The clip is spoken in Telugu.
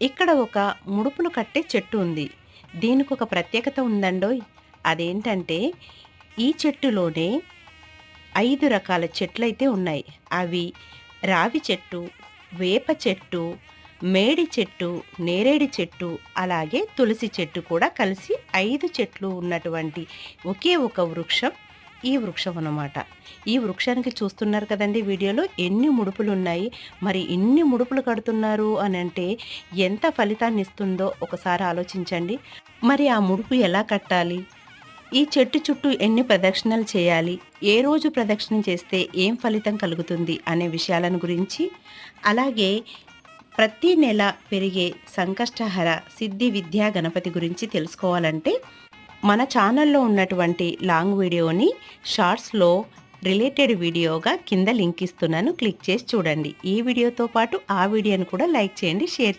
ఇక్కడ ఒక ముడుపులు కట్టే చెట్టు ఉంది. దీనికొక ప్రత్యేకత ఉందండోయ్! అదేంటంటే ఈ చెట్టులోనే 5 రకాల చెట్లయితే ఉన్నాయి. అవి రావి చెట్టు, వేప చెట్టు, మేడి చెట్టు, నేరేడు చెట్టు, అలాగే తులసి చెట్టు కూడా కలిసి 5 చెట్లు ఉన్నటువంటి ఒకే ఒక వృక్షం ఈ వృక్షం అన్నమాట. ఈ వృక్షానికి చూస్తున్నారు కదండీ వీడియోలో ఎన్ని ముడుపులున్నాయి. మరి ఇన్ని ముడుపులు కడుతున్నారు అనంటే ఎంత ఫలితాన్నిస్తుందో ఒకసారి ఆలోచించండి. మరి ఆ ముడుపు ఎలా కట్టాలి? ఈ చెట్టు చుట్టూ ఎన్ని ప్రదక్షిణలు చేయాలి? ఏ రోజు ప్రదక్షిణ చేస్తే ఏం ఫలితం కలుగుతుంది? అనే విషయాలను గురించి, అలాగే ప్రతి నెల పెరిగే సంకష్టహర సిద్ధి విద్యా గణపతి గురించి తెలుసుకోవాలంటే మన ఛానల్లో ఉన్నటువంటి లాంగ్ వీడియోని షార్ట్స్‌లో రిలేటెడ్ వీడియోగా కింద లింక్ ఇస్తున్నాను. క్లిక్ చేసి చూడండి. ఈ వీడియోతో పాటు ఆ వీడియోని కూడా లైక్ చేయండి, షేర్ చేయండి.